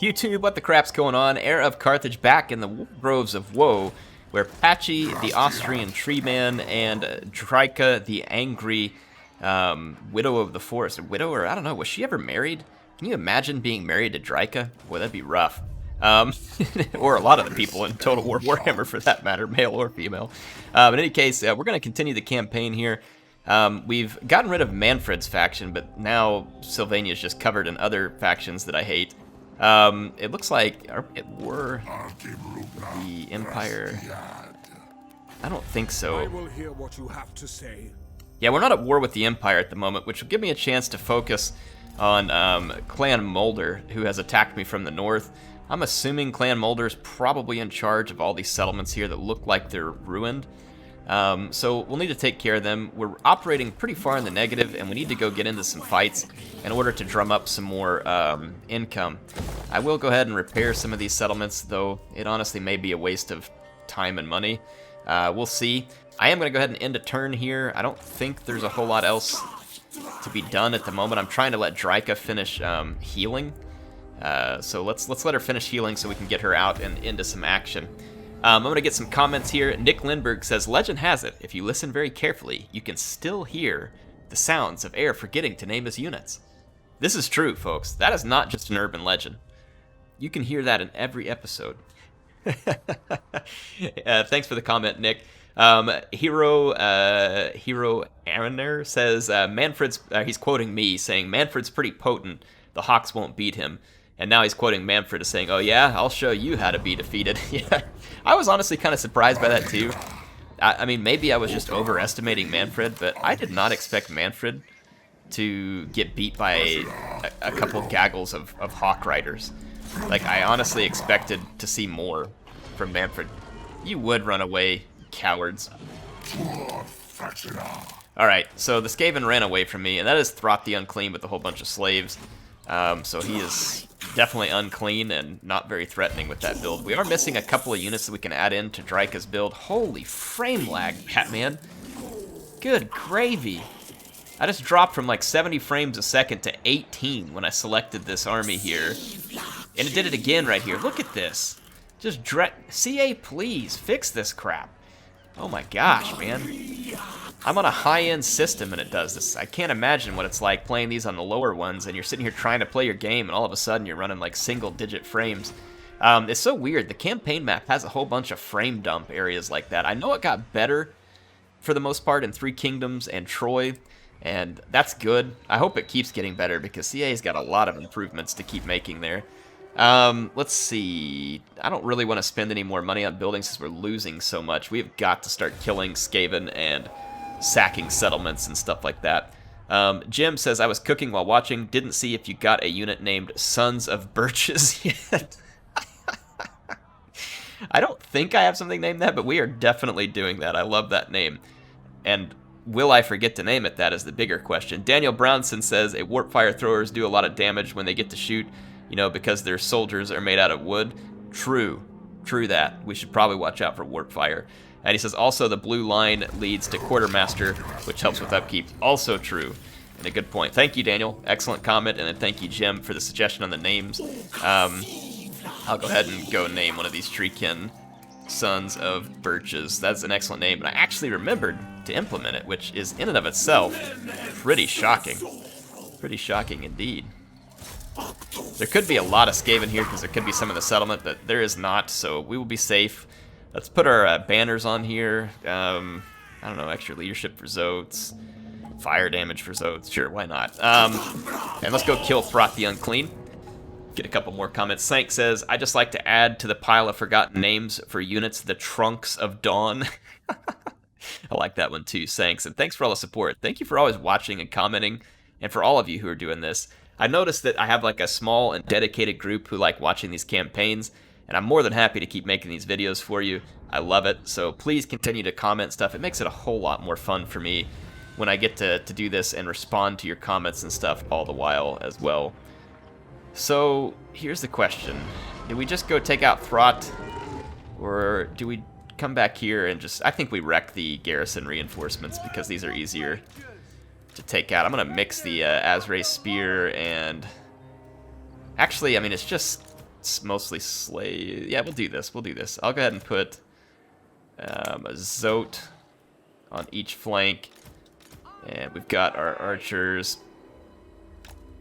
YouTube, what the crap's going on? HeirofCarthage back in the Wargroves of Woe, where Patchy, the Austrian tree man, and Drika, the angry widow of the forest. A widow, or I don't know, was she ever married? Can you imagine being married to Drika? Boy, that'd be rough. Or a lot of the people in Total War Warhammer, for that matter, male or female. In any case, we're going to continue the campaign here. We've gotten rid of Manfred's faction, but now Sylvania's just covered in other factions that I hate. It looks like it were the Empire. I don't think so. I will hear what you have to say. Yeah, we're not at war with the Empire at the moment, which will give me a chance to focus on Clan Moulder, who has attacked me from the north. I'm assuming Clan Moulder is probably in charge of all these settlements here that look like they're ruined. So we'll need to take care of them. We're operating pretty far in the negative, and we need to go get into some fights in order to drum up some more income. I will go ahead and repair some of these settlements, though it honestly may be a waste of time and money. We'll see. I am going to go ahead and end a turn here. I don't think there's a whole lot else to be done at the moment. I'm trying to let Drika finish healing. So let's let her finish healing so we can get her out and into some action. I'm going to get some comments here. Nick Lindbergh says, legend has it, if you listen very carefully, you can still hear the sounds of air forgetting to name his units. This is true, folks. That is not just an urban legend. You can hear that in every episode. Thanks for the comment, Nick. Hero Aaroner says, Manfred's, he's quoting me, saying, Manfred's pretty potent. The Hawks won't beat him. And now he's quoting Manfred as saying, oh yeah, I'll show you how to be defeated. Yeah, I was honestly kind of surprised by that too. I mean, maybe I was just overestimating Manfred, but I did not expect Manfred to get beat by a couple of gaggles of Hawk Riders. Like, I honestly expected to see more from Manfred. You would run away, cowards. Alright, so the Skaven ran away from me, and that is Throt the Unclean with a whole bunch of slaves. So he is definitely unclean and not very threatening with that build. We are missing a couple of units that we can add in to Drika's build. Holy frame lag, Batman. Good gravy. I just dropped from like 70 frames a second to 18 when I selected this army here. And it did it again right here. Look at this. Just CA, please, fix this crap. Oh my gosh, man. I'm on a high-end system and it does this. I can't imagine what it's like playing these on the lower ones and you're sitting here trying to play your game and all of a sudden you're running like single-digit frames. It's so weird. The campaign map has a whole bunch of frame dump areas like that. I know it got better for the most part in Three Kingdoms and Troy, and that's good. I hope it keeps getting better because CA's got a lot of improvements to keep making there. Let's see. I don't really want to spend any more money on buildings since we're losing so much. We've got to start killing Skaven and sacking settlements and stuff like that. Jim says, I was cooking while watching. Didn't see if you got a unit named Sons of Birches yet. I don't think I have something named that, but we are definitely doing that. I love that name. And will I forget to name it? That is the bigger question. Daniel Brownson says, warp fire throwers do a lot of damage when they get to shoot, you know, because their soldiers are made out of wood. True that. We should probably watch out for warp fire. And he says, also the blue line leads to quartermaster, which helps with upkeep. Also true, and a good point. Thank you, Daniel. Excellent comment, and then thank you, Jim, for the suggestion on the names. I'll go ahead and go name one of these treekin Sons of Birches. That's an excellent name, and I actually remembered to implement it, which is in and of itself pretty shocking. Pretty shocking indeed. There could be a lot of Skaven here because there could be some in the settlement, but there is not, so we will be safe. Let's put our banners on here. I don't know, extra leadership for Zotes, fire damage for Zotes. Sure, why not? And let's go kill Throt the Unclean. Get a couple more comments. Sank says, I just like to add to the pile of forgotten names for units the Trunks of Dawn. I like that one too, Sanks. And thanks for all the support. Thank you for always watching and commenting, and for all of you who are doing this. I noticed that I have like a small and dedicated group who like watching these campaigns, and I'm more than happy to keep making these videos for you. I love it, so please continue to comment stuff. It makes it a whole lot more fun for me when I get to do this and respond to your comments and stuff all the while as well. So, here's the question. Do we just go take out Throt, or do we come back here and just... I think we wreck the garrison reinforcements because these are easier to take out. I'm going to mix the Azrae Spear and... Actually, I mean, it's just It's mostly slay. Yeah, we'll do this. We'll do this. I'll go ahead and put a Zote on each flank. And we've got our archers.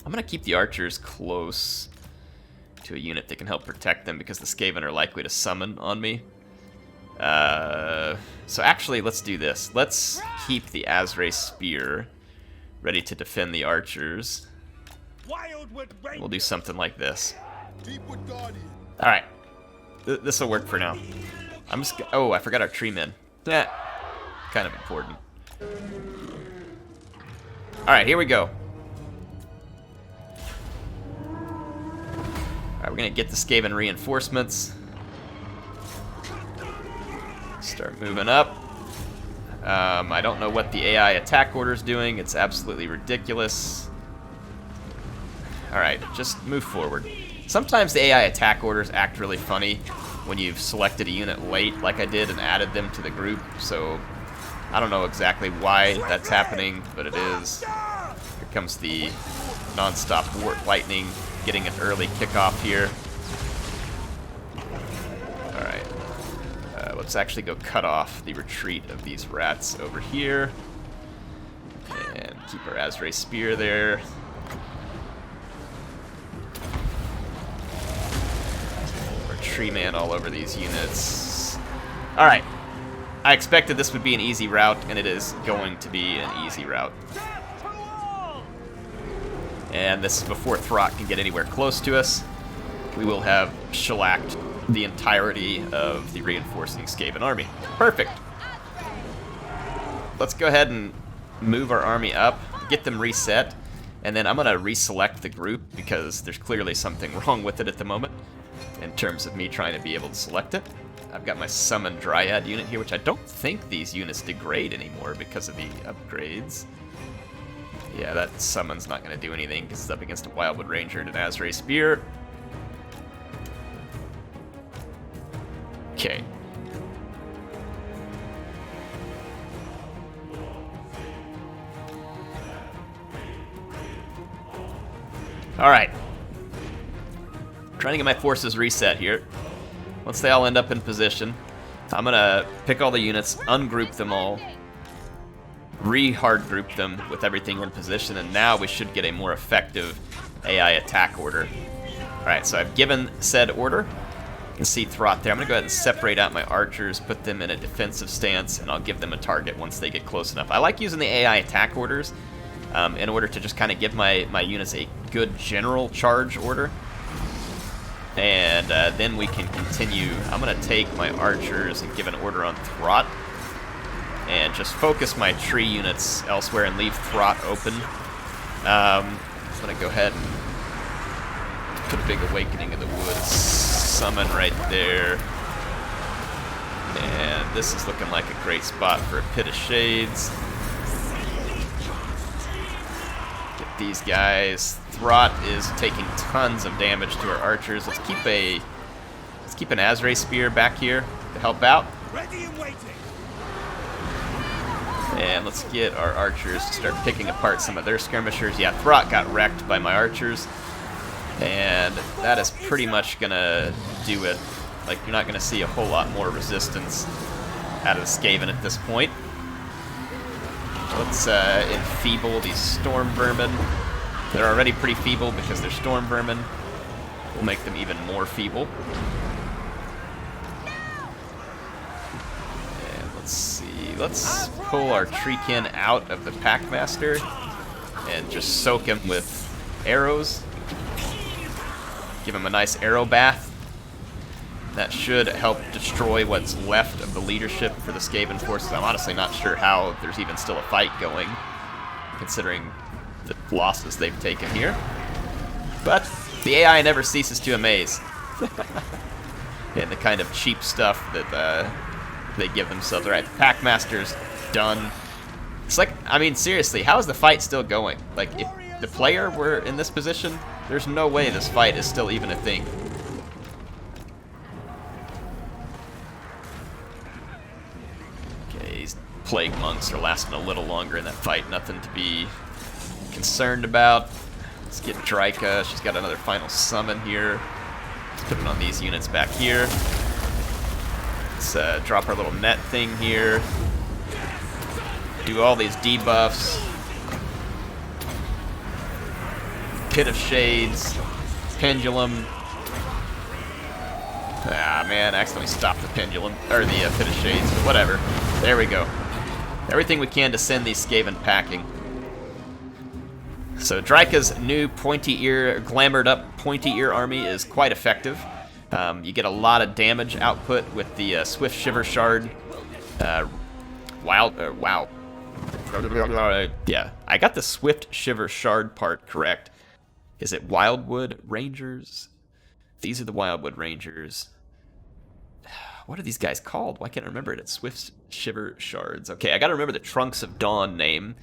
I'm going to keep the archers close to a unit that can help protect them because the Skaven are likely to summon on me. So actually, let's do this. Let's keep the Azray Spear ready to defend the archers. We'll do something like this. Alright. This will work for now. I'm just... Oh, I forgot our tree men. Kind of important. Alright, here we go. Alright, we're gonna get the Skaven reinforcements. Start moving up. I don't know what the AI attack order is doing. It's absolutely ridiculous. Alright, just move forward. Sometimes the AI attack orders act really funny when you've selected a unit late, like I did, and added them to the group. So I don't know exactly why that's happening, but it is. Here comes the non-stop Wart Lightning, getting an early kickoff here. Alright. Let's actually go cut off the retreat of these rats over here. And keep our Azray Spear there. Our tree man all over these units. Alright. I expected this would be an easy route, and it is going to be an easy route. And this is before Throt can get anywhere close to us. We will have shellacked the entirety of the reinforcing Skaven army. Perfect. Let's go ahead and move our army up, get them reset, and then I'm going to reselect the group because there's clearly something wrong with it at the moment in terms of me trying to be able to select it. I've got my Summon Dryad unit here, which I don't think these units degrade anymore because of the upgrades. Yeah, that Summon's not going to do anything because it's up against a Wildwood Ranger and an Azray Spear. Okay. Alright. Trying to get my forces reset here. Once they all end up in position, I'm going to pick all the units, ungroup them all, re-hard group them with everything in position, and now we should get a more effective AI attack order. Alright, so I've given said order. You can see Throt there. I'm going to go ahead and separate out my archers, put them in a defensive stance, and I'll give them a target once they get close enough. I like using the AI attack orders in order to just kind of give my units a good general charge order. And then we can continue. I'm going to take my archers and give an order on Throt, and just focus my tree units elsewhere and leave Throt open. I'm going to go ahead and put a big Awakening of the Woods summon right there. And this is looking like a great spot for a Pit of Shades. Get these guys. Throt is taking tons of damage to our archers. Let's keep an Azray Spear back here to help out. Ready and waiting. And let's get our archers to start picking apart some of their skirmishers. Yeah, Throt got wrecked by my archers. And that is pretty much gonna do it. Like, you're not gonna see a whole lot more resistance out of the Skaven at this point. Let's enfeeble these Storm Vermin. They're already pretty feeble because they're Storm Vermin. We'll make them even more feeble. And let's see. Let's pull our Treekin out of the Packmaster and just soak him with arrows. Give him a nice arrow bath. That should help destroy what's left of the leadership for the Skaven forces. I'm honestly not sure how there's even still a fight going, considering the losses they've taken here. But the AI never ceases to amaze. And the kind of cheap stuff that they give themselves. Alright, the Packmaster's done. It's like, I mean, seriously, how is the fight still going? Like, if the player were in this position, there's no way this fight is still even a thing. Okay, these Plague Monks are lasting a little longer in that fight. Nothing to be concerned about. Let's get Dryka. She's got another final summon here. Let's put it on these units back here. Let's drop our little net thing here. Do all these debuffs. Pit of Shades. Pendulum. Ah, man, I accidentally stopped the pendulum. Or the Pit of Shades, but whatever. There we go. Everything we can to send these Skaven packing. So Dryka's new pointy ear, glamored up pointy ear army is quite effective. You get a lot of damage output with the Swift Shiver Shard. Wow. Yeah, I got the Swift Shiver Shard part correct. Is it Wildwood Rangers? These are the Wildwood Rangers. What are these guys called? Why can't I remember it? It's Swift Shiver Shards. Okay, I gotta remember the Trunks of Dawn name.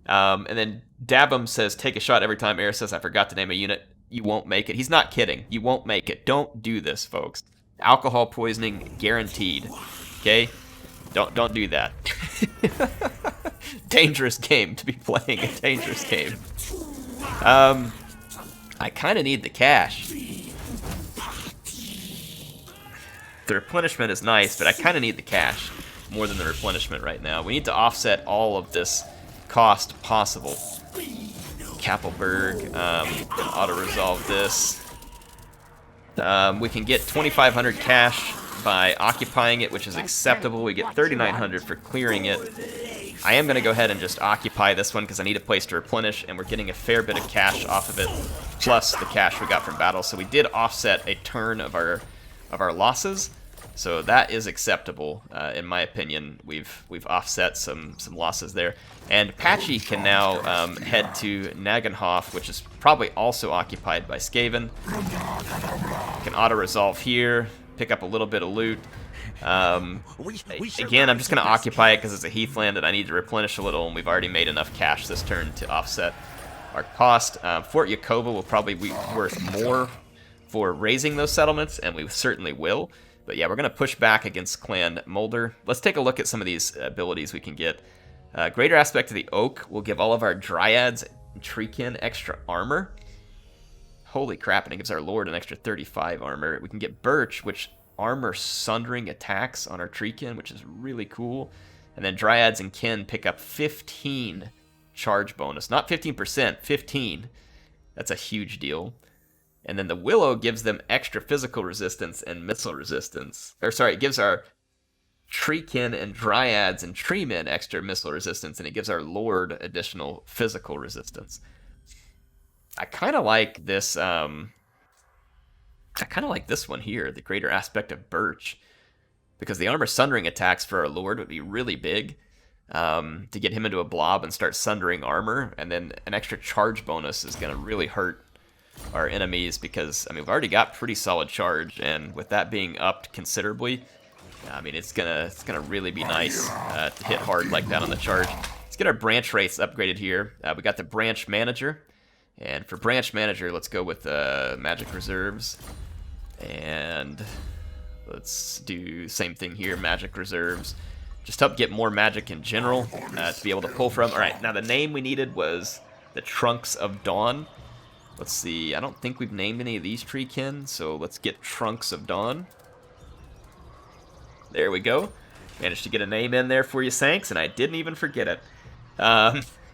And then Dabum says, take a shot every time Air says, I forgot to name a unit. You won't make it. He's not kidding. You won't make it. Don't do this, folks. Alcohol poisoning guaranteed. Okay? Don't do that. Dangerous game to be playing. A dangerous game. I kind of need the cash. The replenishment is nice, but I kind of need the cash more than the replenishment right now. We need to offset all of this cost possible. Kappelberg, auto-resolve this. We can get 2,500 cash by occupying it, which is acceptable. We get 3,900 for clearing it. I am going to go ahead and just occupy this one because I need a place to replenish, and we're getting a fair bit of cash off of it, plus the cash we got from battle. So we did offset a turn of our losses, so that is acceptable in my opinion. We've offset some losses there, and Patchy can now head to Nagenhof, which is probably also occupied by Skaven. Can auto resolve here, pick up a little bit of loot. Again, I'm just going to occupy it because it's a heathland and I need to replenish a little, and we've already made enough cash this turn to offset our cost. Fort Yacova will probably be worth more for raising those settlements, and we certainly will. But yeah, we're going to push back against Clan Moulder. Let's take a look at some of these abilities we can get. Greater Aspect of the Oak will give all of our Dryads and Treekin extra armor. Holy crap, and it gives our Lord an extra 35 armor. We can get Birch, which armor sundering attacks on our Treekin, which is really cool. And then Dryads and Kin pick up 15 charge bonus. Not 15%, 15. That's a huge deal. And then the Willow gives them extra physical resistance and missile resistance. Or sorry, it gives our Treekin and Dryads and Treemen extra missile resistance, and it gives our Lord additional physical resistance. I kind of like this. I kind of like this one here, the Greater Aspect of Birch, because the armor sundering attacks for our Lord would be really big. To get him into a blob and start sundering armor, and then an extra charge bonus is going to really hurt our enemies, because I mean we've already got pretty solid charge, and with that being upped considerably, I mean it's gonna really be nice to hit hard like that on the charge. Let's get our branch rates upgraded here. We got the branch manager, and for branch manager, let's go with magic reserves, and let's do same thing here, magic reserves, just help get more magic in general to be able to pull from. All right, now the name we needed was the Trunks of Dawn. Let's see, I don't think we've named any of these Treekin, so let's get Trunks of Dawn. There we go. Managed to get a name in there for you, Sanks, and I didn't even forget it.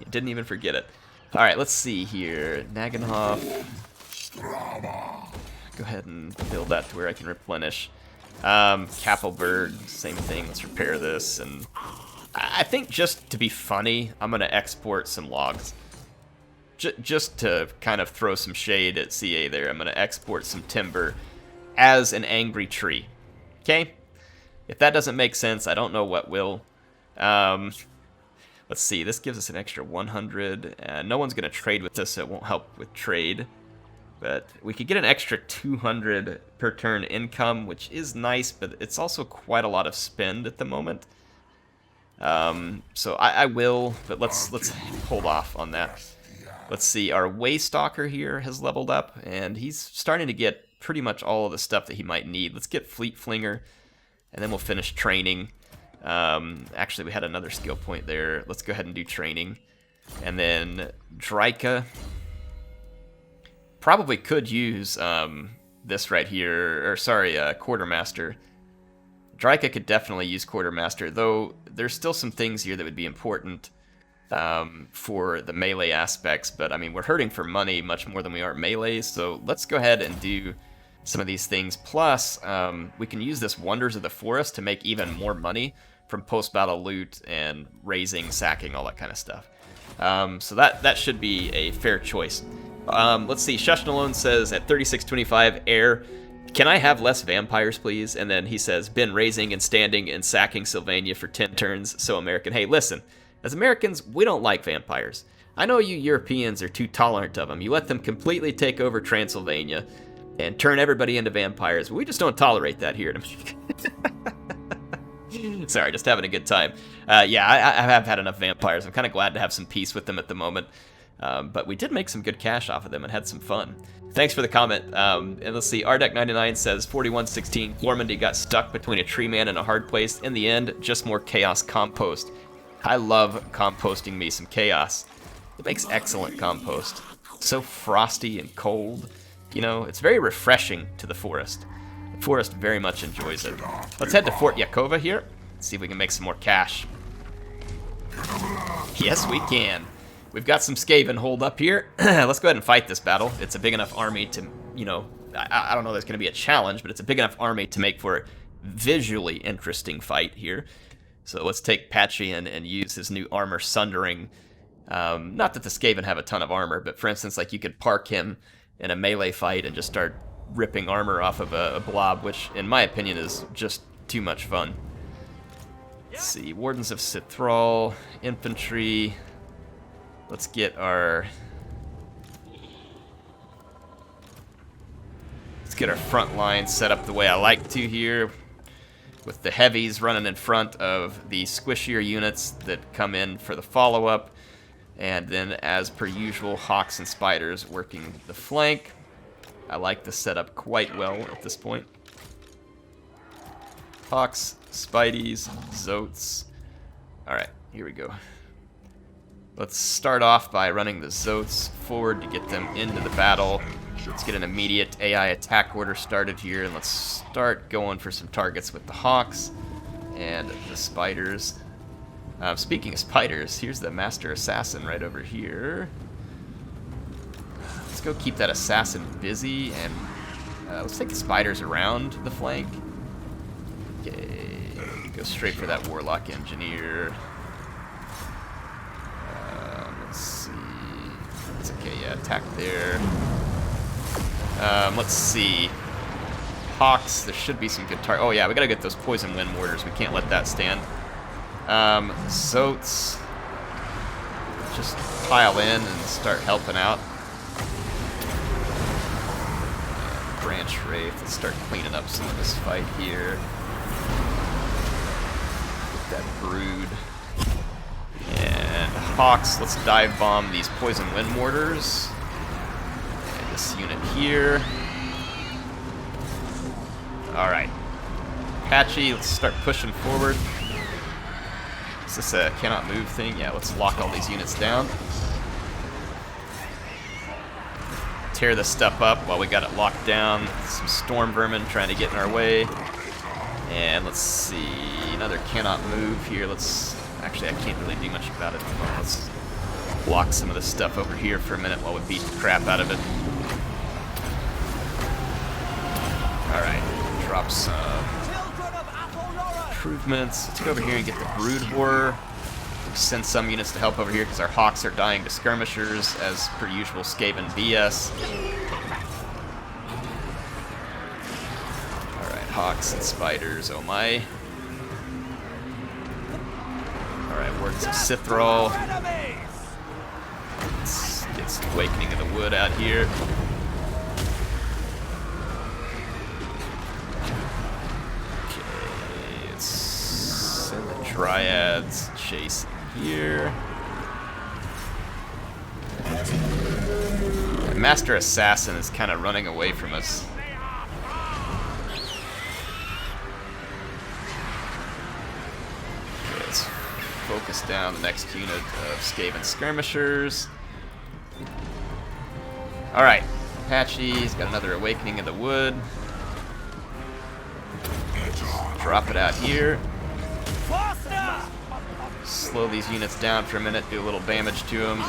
Didn't even forget it. All right, let's see here. Nagenhof. Go ahead and build that to where I can replenish. Kappelberg, same thing. Let's repair this. And I think just to be funny, I'm going to export some logs. Just to kind of throw some shade at CA there, I'm going to export some timber as an angry tree. Okay? If that doesn't make sense, I don't know what will. Let's see, this gives us an extra 100. No one's going to trade with this, so it won't help with trade. But we could get an extra 200 per turn income, which is nice, but it's also quite a lot of spend at the moment. So I will, but let's hold off on that. Let's see, our Waystalker here has leveled up, and he's starting to get pretty much all of the stuff that he might need. Let's get Fleet Flinger, and then we'll finish training. Actually, we had another skill point there. Let's go ahead and do training. And then Dryka. Probably could use this right here, or sorry, Quartermaster. Dryka could definitely use Quartermaster, though there's still some things here that would be important for the melee aspects, but I mean, we're hurting for money much more than we are melee, so let's go ahead and do some of these things. Plus, we can use this Wonders of the Forest to make even more money from post-battle loot and raising, sacking, all that kind of stuff. So that should be a fair choice. Let's see, Shushnalone says at 3625 air, can I have less vampires, please? And then he says, been raising and standing and sacking Sylvania for 10 turns, so American. Hey, listen, as Americans, we don't like vampires. I know you Europeans are too tolerant of them. You let them completely take over Transylvania and turn everybody into vampires. We just don't tolerate that here in America. Sorry, just having a good time. Yeah, I have had enough vampires. I'm kind of glad to have some peace with them at the moment. But we did make some good cash off of them and had some fun. Thanks for the comment. And let's see, Ardek99 says 4116. Normandy got stuck between a tree man and a hard place. In the end, just more chaos compost. I love composting me some chaos. It makes excellent compost. So frosty and cold. You know, it's very refreshing to the forest. The forest very much enjoys it. Let's head to Fort Yacova here. See if we can make some more cash. Yes, we can. We've got some Skaven holed up here. Let's go ahead and fight this battle. It's a big enough army to, you know, I don't know there's going to be a challenge, but it's a big enough army to make for a visually interesting fight here. So let's take Patchy and use his new armor sundering. Not that the Skaven have a ton of armor, but for instance, like you could park him in a melee fight and just start ripping armor off of a blob, which in my opinion is just too much fun. Let's see, Wardens of Cithral, infantry. Let's get our front line set up the way I like to here, with the heavies running in front of the squishier units that come in for the follow-up, and then as per usual, Hawks and Spiders working the flank. I like the setup quite well at this point. Hawks, Spideys, Zotes. Alright, here we go. Let's start off by running the Zotes forward to get them into the battle. Let's get an immediate AI attack order started here, and let's start going for some targets with the Hawks and the Spiders. Speaking of Spiders, here's the Master Assassin right over here. Let's go keep that Assassin busy, and let's take the Spiders around the flank. Okay, go straight for that Warlock Engineer. Let's see. It's okay, yeah, attack there. Let's see. Hawks, there should be some good target. Oh yeah, we gotta get those Poison Wind Mortars. We can't let that stand. Zotes, just pile in and start helping out. Branch Wraith, let's start cleaning up some of this fight here. Get that Brood. And Hawks, let's dive bomb these Poison Wind Mortars. And this unit here. Alright. Patchy, let's start pushing forward. Is this a cannot move thing? Yeah, let's lock all these units down. Tear this stuff up while we got it locked down. Some storm vermin trying to get in our way. And let's see, another cannot move here. Actually, I can't really do much about it. Let's block some of this stuff over here for a minute while we beat the crap out of it. Alright, drop some improvements. Let's go over here and get the Brood Horror. Send some units to help over here because our Hawks are dying to skirmishers, as per usual Skaven BS. Alright, Hawks and Spiders, oh my. Alright, Wardens of Cithral. Let's get some Awakening of the Wood out here. Okay, let's send the Dryads chase here. The Master Assassin is kind of running away from us. Okay, let's focus down the next unit of Skaven skirmishers. Alright, Apache, he's got another Awakening of the Wood. Drop it out here. Slow these units down for a minute, do a little damage to them.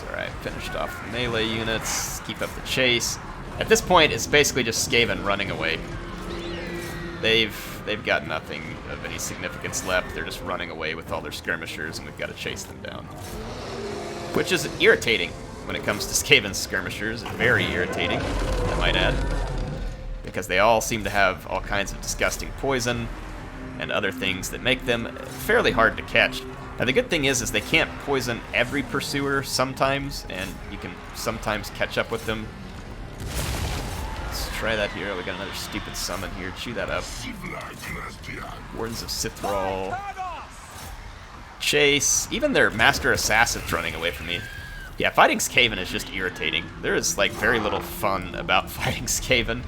Alright, finished off the melee units, keep up the chase. At this point, it's basically just Skaven running away. They've got nothing of any significance left. They're just running away with all their skirmishers, and we've got to chase them down. Which is irritating when it comes to Skaven skirmishers. Very irritating, I might add. Because they all seem to have all kinds of disgusting poison and other things that make them fairly hard to catch. Now the good thing is they can't poison every pursuer sometimes, and you can sometimes catch up with them. Let's try that here. We got another stupid summon here. Chew that up. Wardens of Sithral. Chase. Even their Master Assassin's running away from me. Yeah, fighting Skaven is just irritating. There is like very little fun about fighting Skaven.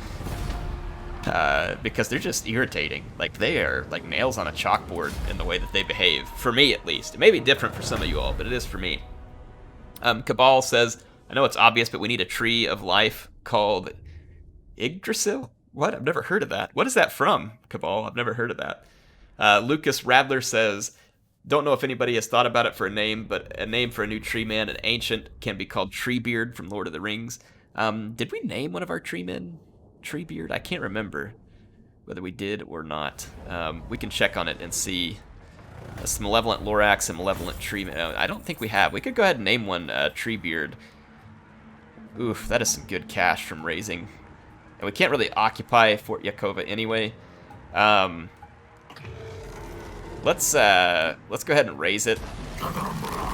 Because they're just irritating. Like, they are like nails on a chalkboard in the way that they behave. For me, at least. It may be different for some of you all, but it is for me. Cabal says, I know it's obvious, but we need a tree of life called Yggdrasil? What? I've never heard of that. What is that from, Cabal? I've never heard of that. Lucas Radler says, don't know if anybody has thought about it for a name, but a name for a new tree man, an ancient, can be called Treebeard from Lord of the Rings. Did we name one of our tree men Treebeard? I can't remember whether we did or not. We can check on it and see. That's Malevolent Lorax and Malevolent Tree Man. I don't think we have. We could go ahead and name one Treebeard. Oof, that is some good cash from raising. And we can't really occupy Fort Yacova anyway. Let's go ahead and raise it.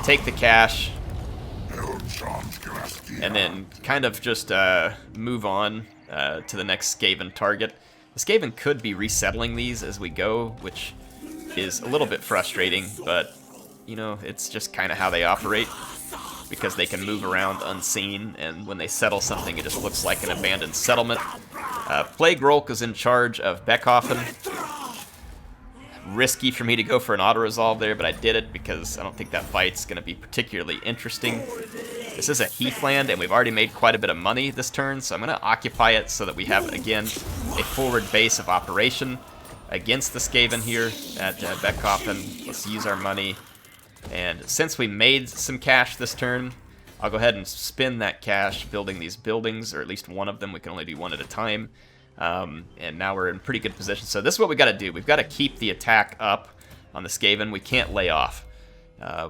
Take the cash. And then kind of just move on to the next Skaven target. The Skaven could be resettling these as we go, which is a little bit frustrating, but, you know, it's just kind of how they operate, because they can move around unseen, and when they settle something, it just looks like an abandoned settlement. Plague Rolk is in charge of Beckhoffen. Risky for me to go for an auto-resolve there, but I did it because I don't think that fight's going to be particularly interesting. This is a heathland, and we've already made quite a bit of money this turn, so I'm going to occupy it so that we have, again, a forward base of operation against the Skaven here at Beckhoffen. Let's use our money. And since we made some cash this turn, I'll go ahead and spend that cash building these buildings, or at least one of them. We can only do one at a time. And now we're in pretty good position. So this is what we got to do. We've got to keep the attack up on the Skaven. We can't lay off.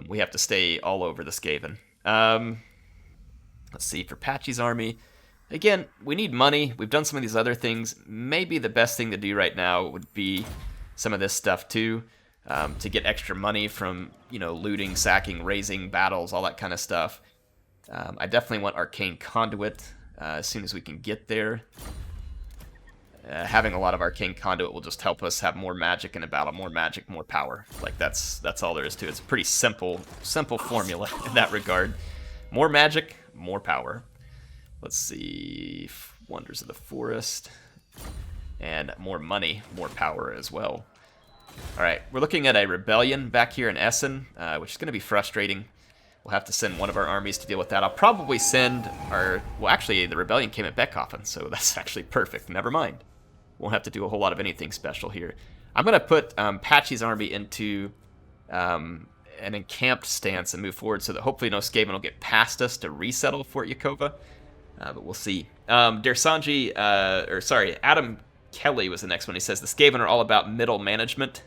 We have to stay all over the Skaven. Let's see, for Patchy's army. Again, we need money. We've done some of these other things. Maybe the best thing to do right now would be some of this stuff too. To get extra money from, you know, looting, sacking, raising, battles, all that kind of stuff. I definitely want Arcane Conduit as soon as we can get there. Having a lot of Arcane Conduit will just help us have more magic in a battle. More magic, more power. Like, that's all there is to it. It's a pretty simple formula in that regard. More magic, more power. Let's see. Wonders of the Forest. And more money, more power as well. Alright, we're looking at a rebellion back here in Essen, which is going to be frustrating. We'll have to send one of our armies to deal with that. I'll probably send our... Well, actually, the rebellion came at Beckhoffen, so that's actually perfect. Never mind. Won't have to do a whole lot of anything special here. I'm going to put Patchy's army into an encamped stance and move forward so that hopefully no Skaven will get past us to resettle Fort Yacova. But we'll see. Dersanji, Adam Kelly was the next one. He says, the Skaven are all about middle management.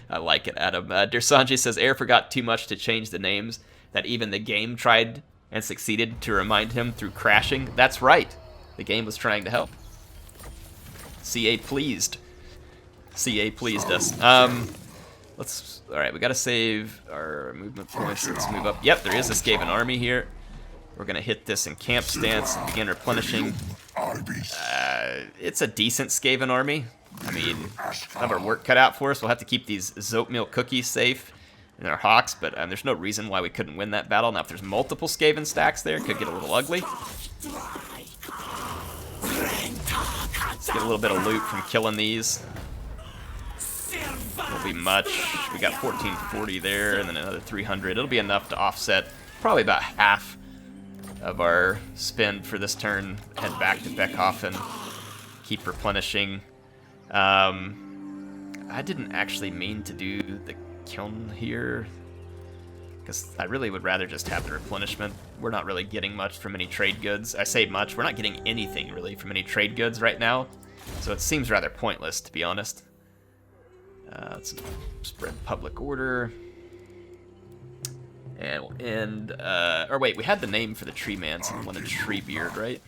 I like it, Adam. Dersanji says, Air forgot too much to change the names, that even the game tried and succeeded to remind him through crashing. That's right. The game was trying to help. CA pleased. CA pleased us. Alright, we gotta save our movement points. Let's move up. Yep, there is a Skaven army here. We're gonna hit this encamp stance and begin replenishing. It's a decent Skaven army. I mean, we'll have our work cut out for us. We'll have to keep these Zoatmeal cookies safe in our hawks, but there's no reason why we couldn't win that battle. Now, if there's multiple Skaven stacks there, it could get a little ugly. Let's get a little bit of loot from killing these. won't be much. We got 1440 there, and then another 300. It'll be enough to offset probably about half of our spend for this turn. Head back to Beckhoffen, keep replenishing. I didn't actually mean to do the kiln here, because I really would rather just have the replenishment. We're not really getting much from any trade goods. I say much, we're not getting anything really from any trade goods right now, so it seems rather pointless, to be honest. Let's spread public order. And we'll end, or wait, we had the name for the tree man, so we wanted Treebeard, right?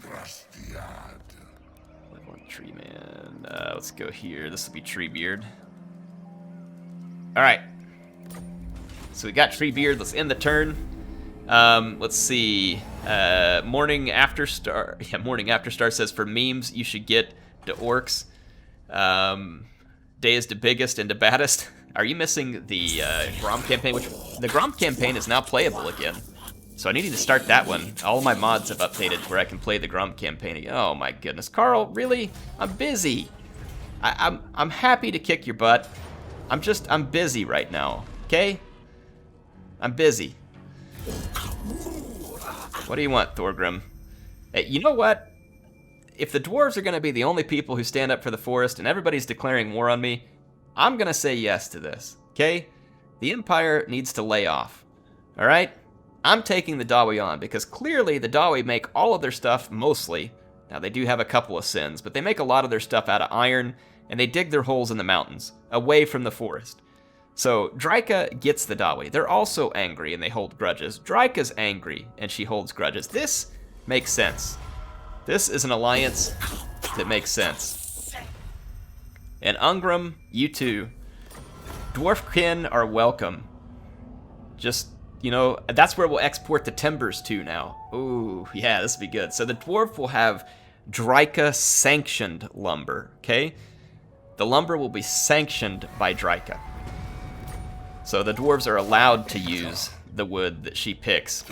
Tree man. Let's go here. This will be Treebeard. All right. So we got Treebeard. Let's end the turn. Let's see. Morning After Star. Yeah, Morning After Star says for memes you should get the orcs. Day is the biggest and the baddest. Are you missing the Grom campaign? Which the Grom campaign is now playable again. So I need to start that one. All of my mods have updated where I can play the Grom campaign again. Oh my goodness, Carl, really? I'm busy. I'm happy to kick your butt. I'm busy right now, okay? I'm busy. What do you want, Thorgrim? Hey, you know what? If the dwarves are gonna be the only people who stand up for the forest and everybody's declaring war on me, I'm gonna say yes to this, okay? The Empire needs to lay off, all right? I'm taking the Dawi on because clearly the Dawi make all of their stuff mostly. Now they do have a couple of sins, but they make a lot of their stuff out of iron, and they dig their holes in the mountains, away from the forest. So Draika gets the Dawi. They're also angry and they hold grudges. Draika's angry and she holds grudges. This makes sense. This is an alliance that makes sense. And Ungram, you too. Dwarfkin are welcome. Just, you know, that's where we'll export the timbers to now. Ooh, yeah, this will be good. So the dwarf will have Draika sanctioned lumber, okay? The lumber will be sanctioned by Draika. So the dwarves are allowed to use the wood that she picks.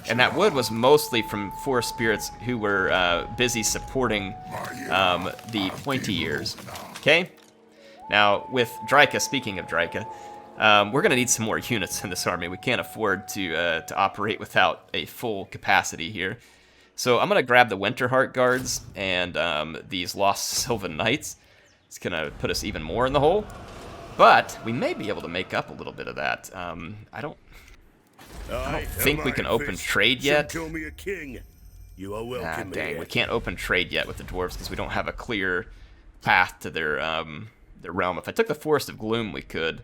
And that wood was mostly from forest spirits who were busy supporting the pointy ears, okay? Now, with Draika, speaking of Draika, we're going to need some more units in this army. We can't afford to operate without a full capacity here. So I'm going to grab the Winterheart Guards and these Lost Sylvan Knights. It's going to put us even more in the hole. But we may be able to make up a little bit of that. I don't think we can open trade yet. Ah, dang, we can't open trade yet with the dwarves because we don't have a clear path to their realm. If I took the Forest of Gloom, we could.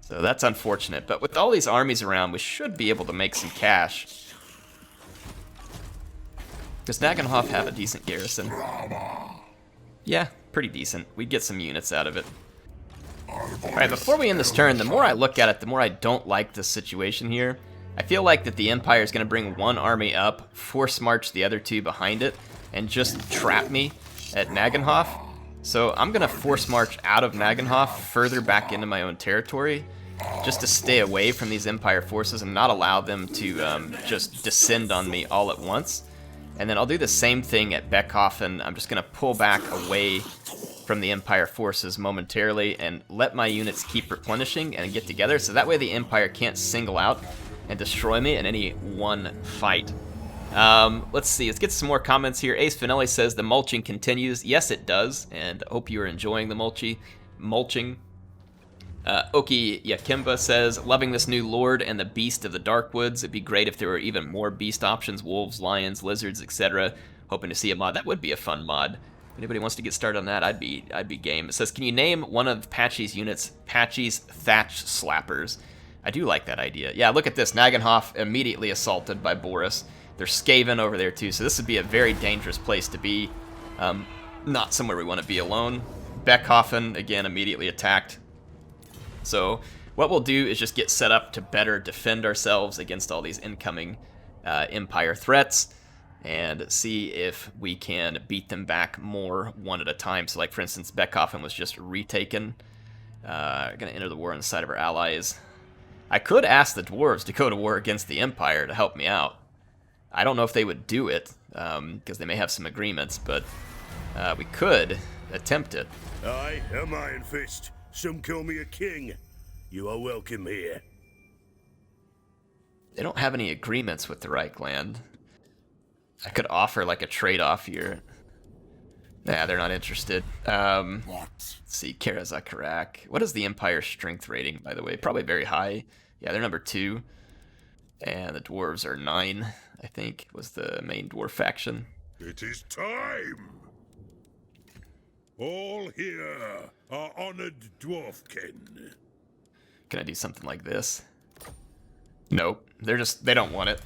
So that's unfortunate. But with all these armies around, we should be able to make some cash. Does Nagenhof have a decent garrison? Yeah, pretty decent. We'd get some units out of it. Alright, before we end this turn, the more I look at it, the more I don't like this situation here. I feel like that the Empire is going to bring one army up, force march the other two behind it, and just trap me at Nagenhof. So I'm going to force march out of Nagenhof further back into my own territory, just to stay away from these Empire forces and not allow them to just descend on me all at once. And then I'll do the same thing at Beckhoffen. I'm just going to pull back away from the Empire forces momentarily and let my units keep replenishing and get together, so that way the Empire can't single out and destroy me in any one fight. Let's see, let's get some more comments here. Ace Finelli says the mulching continues. Yes, it does, and I hope you are enjoying the mulching. Oki Yakimba says, loving this new Lord and the Beast of the Darkwoods. It'd be great if there were even more beast options, wolves, lions, lizards, etc. Hoping to see a mod. That would be a fun mod. If anybody wants to get started on that, I'd be game. It says, can you name one of Patchy's units Patchy's Thatch Slappers? I do like that idea. Yeah, look at this. Nagenhof immediately assaulted by Boris. There's Skaven over there too, so this would be a very dangerous place to be. Not somewhere we want to be alone. Beckhoffen, again, immediately attacked. So what we'll do is just get set up to better defend ourselves against all these incoming Empire threats, and see if we can beat them back more one at a time. So like, for instance, Beckhoffen was just retaken. Gonna enter the war on the side of our allies. I could ask the dwarves to go to war against the Empire to help me out. I don't know if they would do it, because they may have some agreements, but we could attempt it. I am Iron Fist, Some call me a king. You are welcome here. They don't have any agreements with the Reichland. I could offer like a trade-off here. Nah, they're not interested. Let's see, Karazakarak. What is the Empire's strength rating, by the way? Probably very high. Yeah, they're number 2. And the dwarves are 9, I think, was the main dwarf faction. It is time. All here are honored dwarfkin. Can I do something like this? Nope. They don't want it.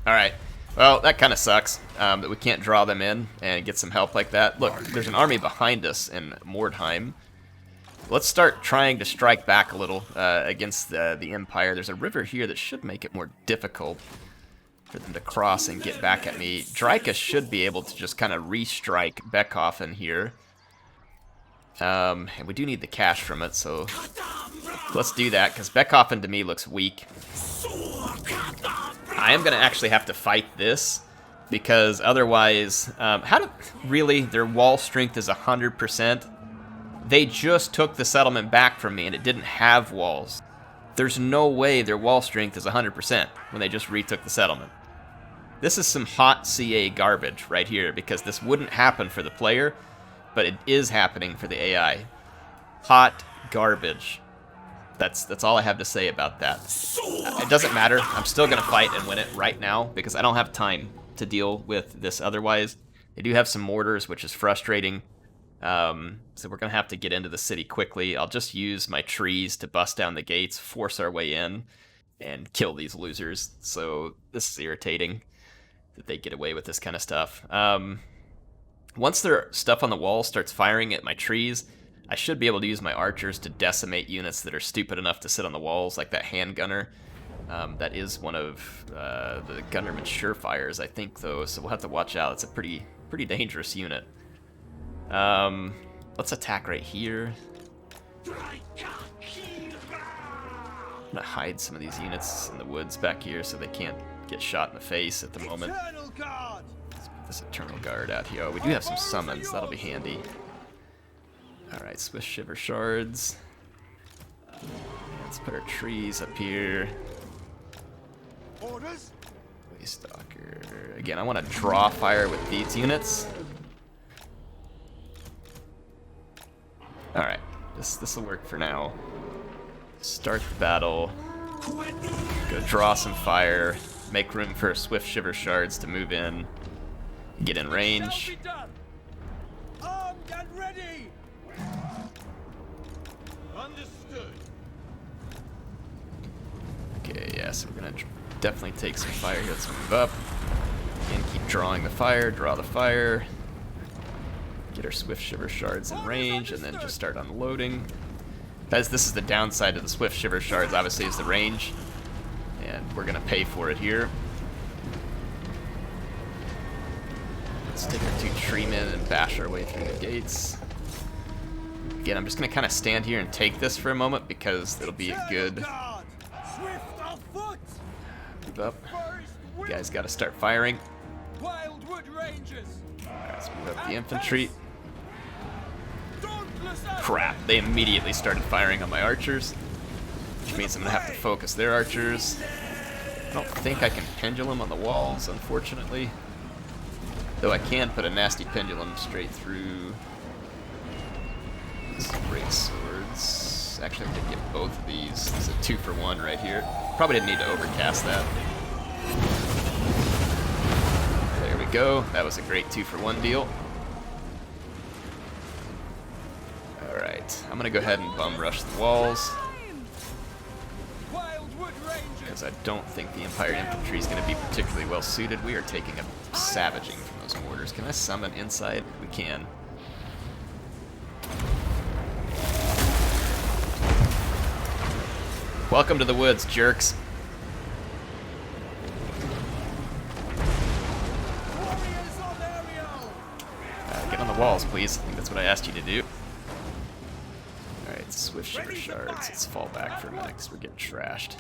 Alright. Well, that kind of sucks, that we can't draw them in and get some help like that. Look, there's an army behind us in Mordheim. Let's start trying to strike back a little against the Empire. There's a river here that should make it more difficult for them to cross and get back at me. Draika should be able to just kind of restrike Beckhoffen here. And we do need the cash from it, so let's do that, because Beckhoffen to me looks weak. I am going to actually have to fight this, because otherwise, really, their wall strength is 100%. They just took the settlement back from me, and it didn't have walls. There's no way their wall strength is 100% when they just retook the settlement. This is some hot CA garbage right here, because this wouldn't happen for the player, but it is happening for the AI. Hot garbage. That's all I have to say about that. It doesn't matter. I'm still going to fight and win it right now because I don't have time to deal with this otherwise. They do have some mortars, which is frustrating. So we're going to have to get into the city quickly. I'll just use my trees to bust down the gates, force our way in, and kill these losers. So this is irritating that they get away with this kind of stuff. Once their stuff on the wall starts firing at my trees, I should be able to use my archers to decimate units that are stupid enough to sit on the walls, like that hand gunner. That is one of the Gunnerman Surefires, I think, though, so we'll have to watch out. It's a pretty dangerous unit. Let's attack right here. I'm gonna hide some of these units in the woods back here so they can't get shot in the face at the moment. Let's get this Eternal Guard out here. Oh, we do have some summons. That'll be handy. Alright, Swift Shiver Shards. Let's put our trees up here. Waystalker. Again, I want to draw fire with these units. Alright, this will work for now. Start the battle. Go draw some fire. Make room for Swift Shiver Shards to move in. Get in range. Armed and ready. Understood. Okay, yeah, so we're gonna definitely take some fire here. Let's move up. Again, keep drawing the fire, draw the fire. Get our Swift Shiver Shards in range, and then just start unloading. This is the downside of the Swift Shiver Shards, obviously, is the range. And we're gonna pay for it here. Let's take our 2 treemen and bash our way through the gates. Again, I'm just gonna kind of stand here and take this for a moment because it'll be a good move up. You guys gotta start firing. Wildwood Rangers. Alright, let's move up the infantry. Crap, they immediately started firing on my archers, which means I'm gonna have to focus their archers. I don't think I can pendulum on the walls, unfortunately. Though I can put a nasty pendulum straight through these great swords. Actually, I did get both of these. It's a 2-for-1 right here. Probably didn't need to overcast that. There we go. That was a great 2-for-1 deal. Alright, I'm gonna go ahead and bum rush the walls, because I don't think the Empire infantry is going to be particularly well suited. We are taking a savaging from those mortars. Can I summon inside? We can. Welcome to the woods, jerks. Get on the walls, please. I think that's what I asked you to do. Alright, Swift Shiver Shards. Let's fall back for a minute because we're getting trashed.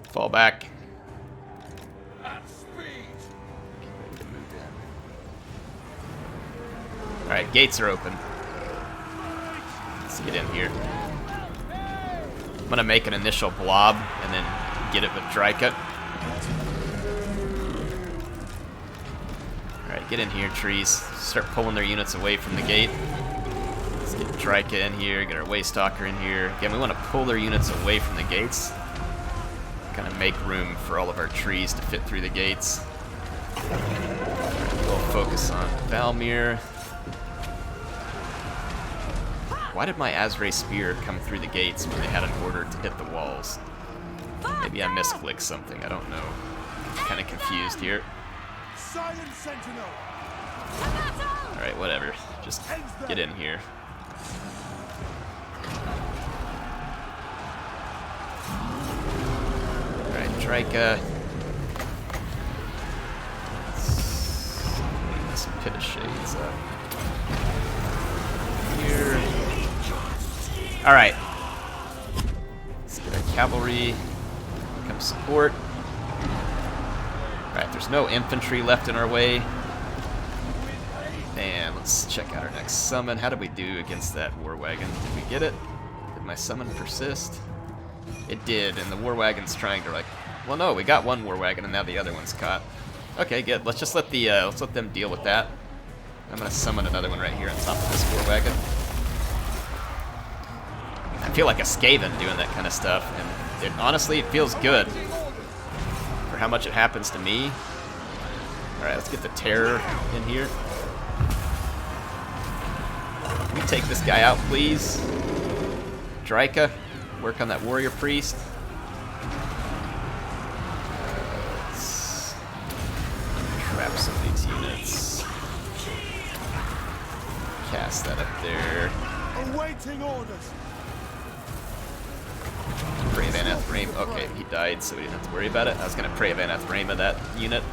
Fall back. Get ready to move in. Alright, gates are open. Let's get in here. I'm gonna make an initial blob and then get it with Dryka. Alright, get in here, trees. Start pulling their units away from the gate. Let's get Dryka in here, get our Waystalker in here. Again, we want to pull their units away from the gates. Kind of make room for all of our trees to fit through the gates. We'll focus on Valmir. Why did my Azray Spear come through the gates when they had an order to hit the walls? Maybe I misclicked something, I don't know. I'm kind of confused here. Silent Sentinel! Alright, whatever. Just get in here. Alright, Dryka. Let's some Pit of Shades up. Here. Alright. Let's get our cavalry. Come support. Alright, there's no infantry left in our way. And let's check out our next summon. How did we do against that war wagon? Did we get it? Did my summon persist? It did, and the war wagon's trying to well, no, we got one war wagon and now the other one's caught. Okay, good. Let's just let them deal with that. I'm gonna summon another one right here on top of this war wagon. I feel like a Skaven doing that kind of stuff, and honestly, it feels good for how much it happens to me. Alright, let's get the terror in here. Can we take this guy out, please? Dryka, work on that warrior priest. Let's trap some of these units. Cast that up there. Awaiting orders. Pray of Anathema. Okay, he died, so we didn't have to worry about it. I was gonna Pray of Anathema that unit,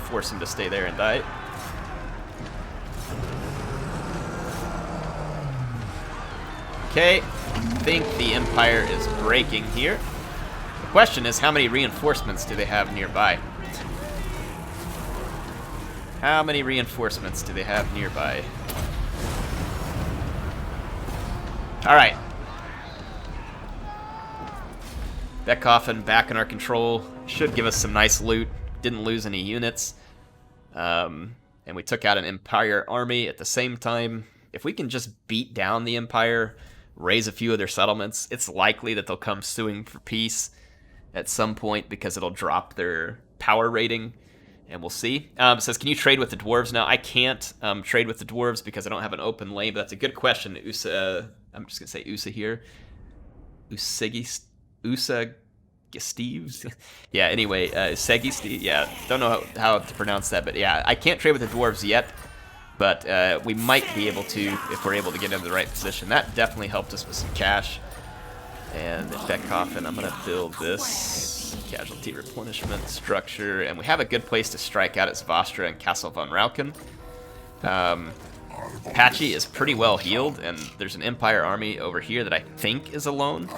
force him to stay there and die. Okay, I think the Empire is breaking here. The question is, how many reinforcements do they have nearby? How many reinforcements do they have nearby? Alright. Beckhoffen back in our control. Should give us some nice loot. Didn't lose any units. And we took out an Empire army at the same time. If we can just beat down the Empire, raise a few of their settlements, it's likely that they'll come suing for peace at some point because it'll drop their power rating. And we'll see. It says, can you trade with the dwarves now? I can't trade with the dwarves because I don't have an open lane, but that's a good question. Usa, I'm just going to say Usa here. Usa Steves? Yeah, anyway, Segi Steve. Yeah, don't know how to pronounce that, but yeah, I can't trade with the dwarves yet, but we might be able to if we're able to get into the right position. That definitely helped us with some cash. And at Beckhoffen, I'm going to build this casualty replenishment structure, and we have a good place to strike out at Svastra and Castle von Rauken. Patchy is pretty well healed, and there's an Empire army over here that I think is alone.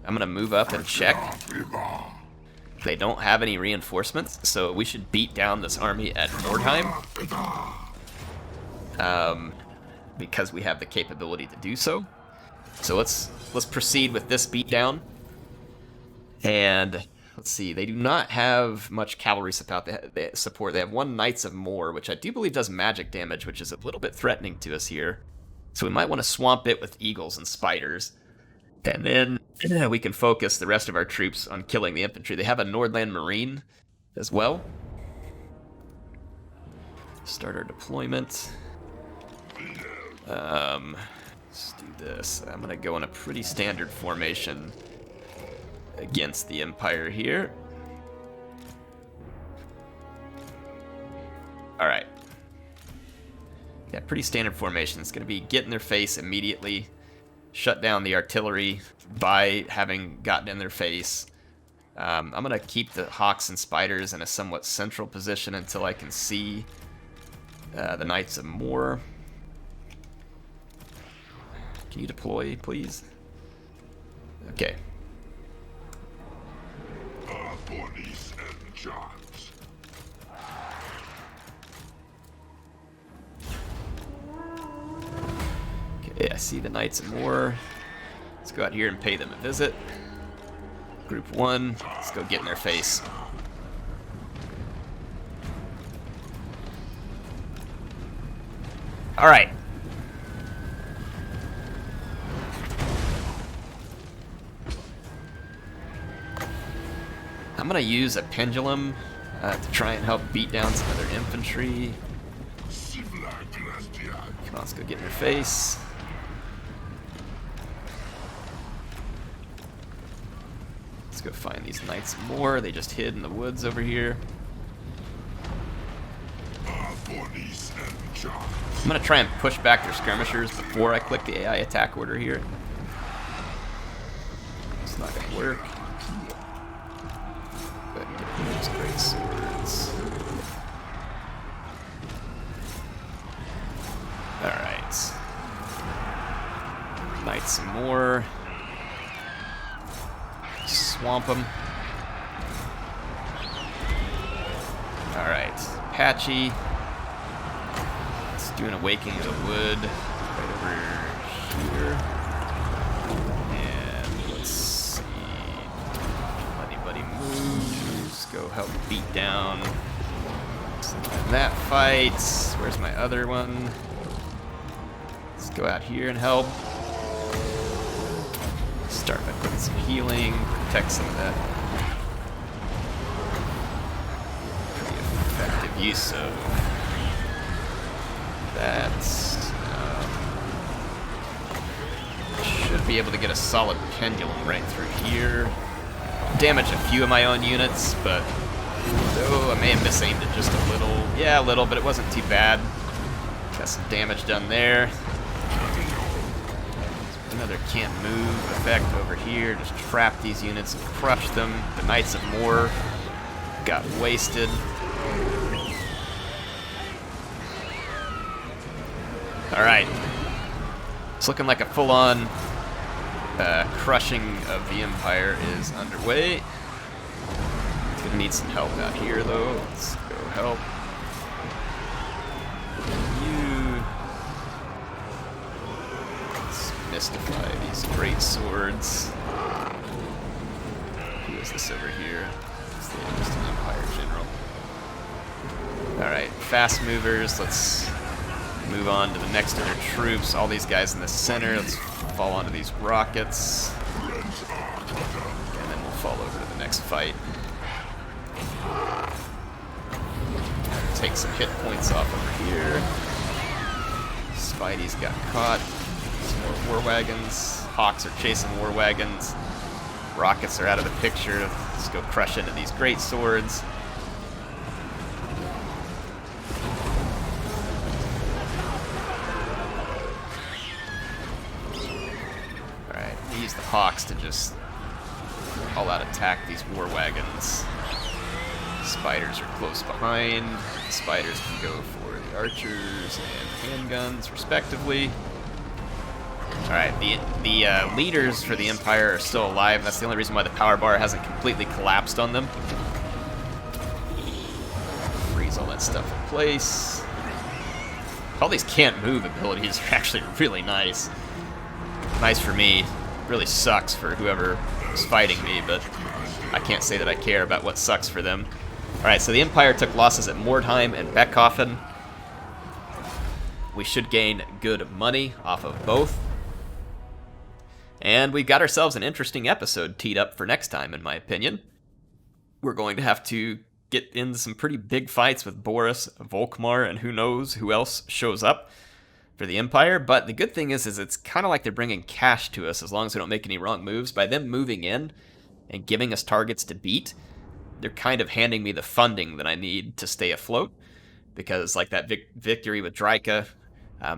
I'm gonna move up and check. They don't have any reinforcements, so we should beat down this army at Nordheim. Because we have the capability to do so. So let's proceed with this beatdown. And let's see, they do not have much cavalry support. They have one Knights of Moor, which I do believe does magic damage, which is a little bit threatening to us here. So we might want to swamp it with eagles and spiders. And then we can focus the rest of our troops on killing the infantry. They have a Nordland Marine as well. Start our deployment. Let's do this. I'm going to go in a pretty standard formation against the Empire here. Alright. Yeah, pretty standard formation. It's going to be get in their face immediately. Shut down the artillery by having gotten in their face. I'm going to keep the Hawks and Spiders in a somewhat central position until I can see the Knights of Moor. Can you deploy, please? Okay. Okay, I see the Knights of Moor. Let's go out here and pay them a visit. Group 1, let's go get in their face. Alright. I'm gonna use a pendulum to try and help beat down some of their infantry. Come on, let's go get in their face. Let's go find these knights more. They just hid in the woods over here. I'm gonna try and push back their skirmishers before I click the AI attack order here. It's not gonna work. But get those great swords. Alright. Knights some more. Swamp them. Alright. Patchy. Let's do an Awakening of the Wood right over here. And let's see. Let anybody move. Just go help beat down that fight. Where's my other one? Let's go out here and help. Start by putting some healing, protect some of that. Pretty effective use of that. Should be able to get a solid pendulum right through here. Damage a few of my own units, but oh, I may have misaimed it just a little. Yeah, a little, but it wasn't too bad. Got some damage done there. Another can't move effect over here. Just trap these units and crush them. The Knights of Moor got wasted. Alright. It's looking like a full-on crushing of the Empire is underway. It's gonna need some help out here, though. Let's go help. Mystify these great swords. Who is this over here? It's the Empire General. Alright, fast movers. Let's move on to the next of their troops. All these guys in the center. Let's fall onto these rockets. And then we'll fall over to the next fight. Take some hit points off over here. Spidey's got caught. More war wagons. Hawks are chasing war wagons. Rockets are out of the picture. Let's go crush into these great swords. Alright, we use the Hawks to just all out attack these war wagons. Spiders are close behind. The spiders can go for the archers and handguns, respectively. Alright, the leaders for the Empire are still alive. That's the only reason why the power bar hasn't completely collapsed on them. Freeze all that stuff in place. All these can't move abilities are actually really nice. Nice for me. Really sucks for whoever is fighting me, but I can't say that I care about what sucks for them. Alright, so the Empire took losses at Mordheim and Beckhoffen. We should gain good money off of both. And we've got ourselves an interesting episode teed up for next time, in my opinion. We're going to have to get into some pretty big fights with Boris, Volkmar, and who knows who else shows up for the Empire. But the good thing is it's kind of like they're bringing cash to us as long as we don't make any wrong moves. By them moving in and giving us targets to beat, they're kind of handing me the funding that I need to stay afloat. Because like that victory with Draika,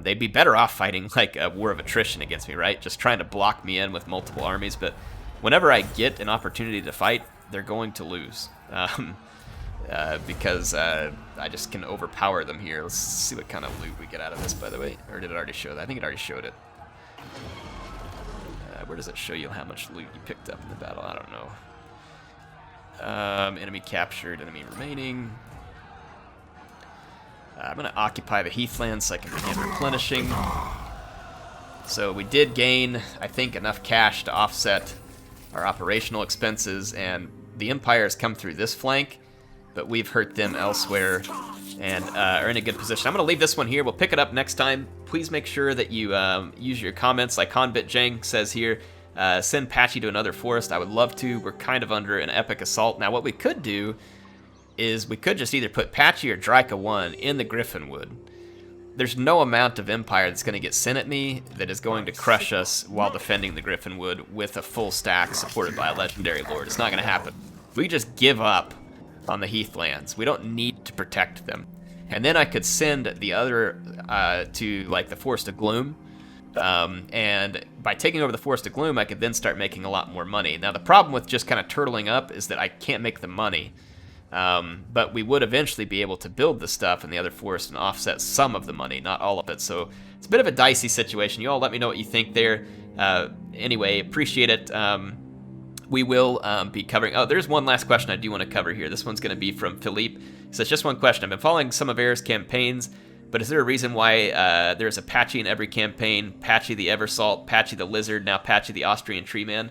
they'd be better off fighting like a war of attrition against me, right? Just trying to block me in with multiple armies. But whenever I get an opportunity to fight, they're going to lose. Because I just can overpower them here. Let's see what kind of loot we get out of this, by the way. Or did it already show that? I think it already showed it. Where does it show you how much loot you picked up in the battle? I don't know. Enemy captured, enemy remaining. I'm going to occupy the heathlands so I can begin replenishing. So we did gain, I think, enough cash to offset our operational expenses, and the Empire has come through this flank, but we've hurt them elsewhere and are in a good position. I'm going to leave this one here. We'll pick it up next time. Please make sure that you use your comments, like Hanbit Jang says here. Send Patchy to another forest. I would love to. We're kind of under an epic assault. Now, what we could do is we could just either put Patchy or Dryka 1 in the Griffinwood. There's no amount of Empire that's going to get sent at me that is going to crush us while defending the Griffinwood with a full stack supported by a Legendary Lord. It's not going to happen. We just give up on the Heathlands. We don't need to protect them. And then I could send the other to, like, the Forest of Gloom. And by taking over the Forest of Gloom, I could then start making a lot more money. Now, the problem with just kind of turtling up is that I can't make the money. But we would eventually be able to build the stuff in the other forest and offset some of the money, not all of it. So it's a bit of a dicey situation. You all let me know what you think there. Anyway, appreciate it. We will be covering... Oh, there's one last question I do want to cover here. This one's going to be from Philippe. So it's just one question. I've been following some of Air's campaigns, but is there a reason why there's a Patchy in every campaign? Patchy the Eversalt, Patchy the Lizard, now Patchy the Austrian Treeman.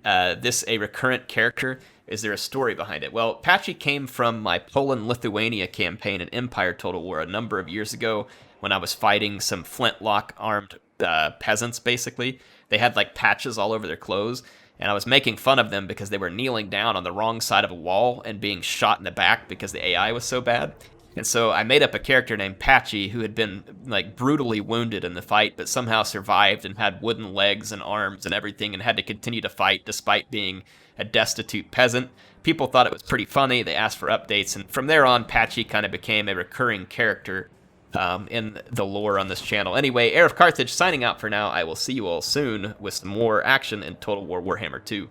This a recurrent character? Is there a story behind it? Well, Patchy came from my Poland-Lithuania campaign in Empire Total War a number of years ago when I was fighting some flintlock-armed peasants, basically. They had, like, patches all over their clothes, and I was making fun of them because they were kneeling down on the wrong side of a wall and being shot in the back because the AI was so bad. And so I made up a character named Patchy who had been, like, brutally wounded in the fight, but somehow survived and had wooden legs and arms and everything and had to continue to fight despite being a destitute peasant. People thought it was pretty funny. They asked for updates, and from there on, Patchy kind of became a recurring character in the lore on this channel. Anyway, HeirofCarthage signing out for now. I will see you all soon with some more action in Total War Warhammer 2.